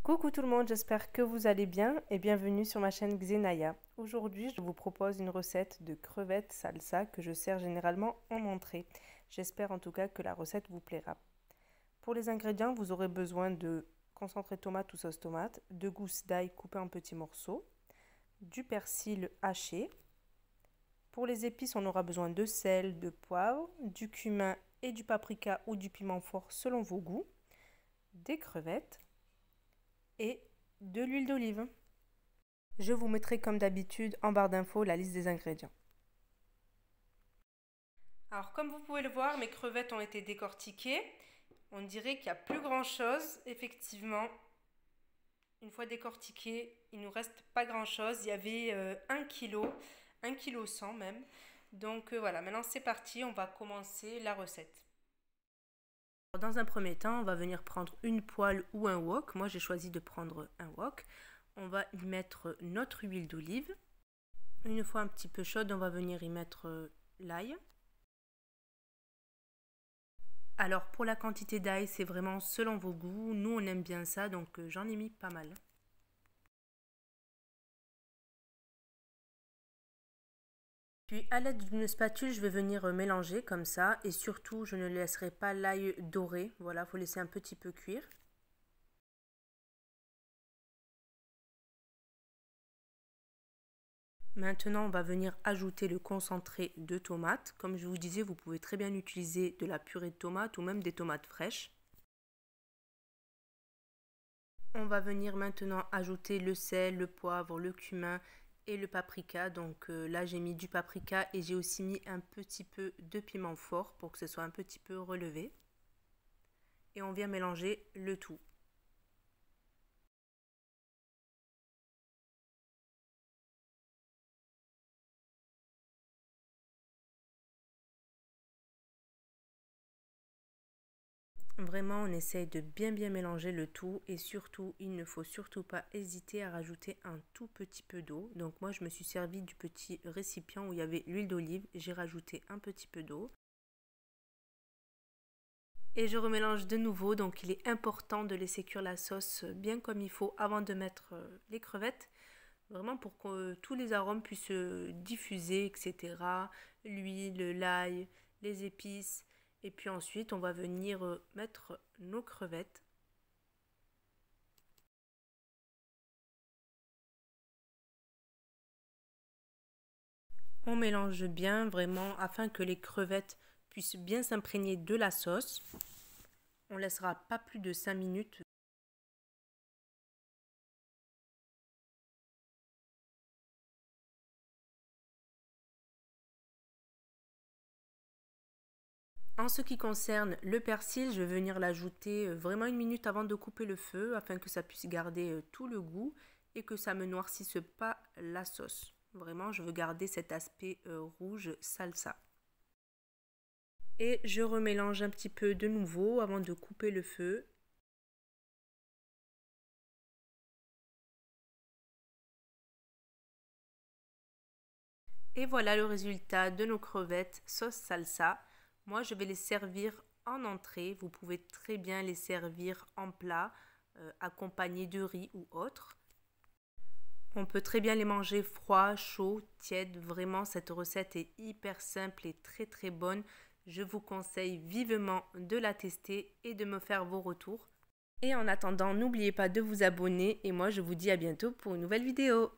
Coucou tout le monde, j'espère que vous allez bien et bienvenue sur ma chaîne Xenaya. Aujourd'hui, je vous propose une recette de crevettes salsa que je sers généralement en entrée. J'espère en tout cas que la recette vous plaira. Pour les ingrédients, vous aurez besoin de concentré tomate ou sauce tomate, de gousses d'ail coupées en petits morceaux, du persil haché. Pour les épices, on aura besoin de sel, de poivre, du cumin et du paprika ou du piment fort selon vos goûts, des crevettes et de l'huile d'olive. Je vous mettrai comme d'habitude en barre d'infos la liste des ingrédients. Alors comme vous pouvez le voir, mes crevettes ont été décortiquées. On dirait qu'il n'y a plus grand chose. Effectivement, une fois décortiquées, il ne nous reste pas grand chose. Il y avait 1 kg, 1 kg 100 même. Donc voilà, maintenant c'est parti, on va commencer la recette. Dans un premier temps, on va venir prendre une poêle ou un wok. Moi, j'ai choisi de prendre un wok. On va y mettre notre huile d'olive. Une fois un petit peu chaude, on va venir y mettre l'ail. Alors, pour la quantité d'ail, c'est vraiment selon vos goûts. Nous, on aime bien ça, donc j'en ai mis pas mal. Puis à l'aide d'une spatule, je vais venir mélanger comme ça. Et surtout, je ne laisserai pas l'ail doré. Voilà, il faut laisser un petit peu cuire. Maintenant, on va venir ajouter le concentré de tomates. Comme je vous disais, vous pouvez très bien utiliser de la purée de tomates ou même des tomates fraîches. On va venir maintenant ajouter le sel, le poivre, le cumin et le paprika. Donc là, j'ai mis du paprika et j'ai aussi mis un petit peu de piment fort pour que ce soit un petit peu relevé. Et on vient mélanger le tout. Vraiment, on essaye de bien mélanger le tout et surtout, il ne faut surtout pas hésiter à rajouter un tout petit peu d'eau. Donc moi, je me suis servi du petit récipient où il y avait l'huile d'olive. J'ai rajouté un petit peu d'eau. Et je remélange de nouveau. Donc il est important de laisser cuire la sauce bien comme il faut avant de mettre les crevettes. Vraiment pour que tous les arômes puissent se diffuser, etc. L'huile, l'ail, les épices. Et puis ensuite, on va venir mettre nos crevettes. On mélange bien vraiment afin que les crevettes puissent bien s'imprégner de la sauce. On laissera pas plus de 5 minutes. En ce qui concerne le persil, je vais venir l'ajouter vraiment 1 minute avant de couper le feu afin que ça puisse garder tout le goût et que ça ne me noircisse pas la sauce. Vraiment, je veux garder cet aspect rouge salsa. Et je remélange un petit peu de nouveau avant de couper le feu. Et voilà le résultat de nos crevettes sauce salsa. Moi, je vais les servir en entrée. Vous pouvez très bien les servir en plat, accompagnés de riz ou autre. On peut très bien les manger froid, chaud, tiède. Vraiment, cette recette est hyper simple et très bonne. Je vous conseille vivement de la tester et de me faire vos retours. Et en attendant, n'oubliez pas de vous abonner et moi, je vous dis à bientôt pour une nouvelle vidéo.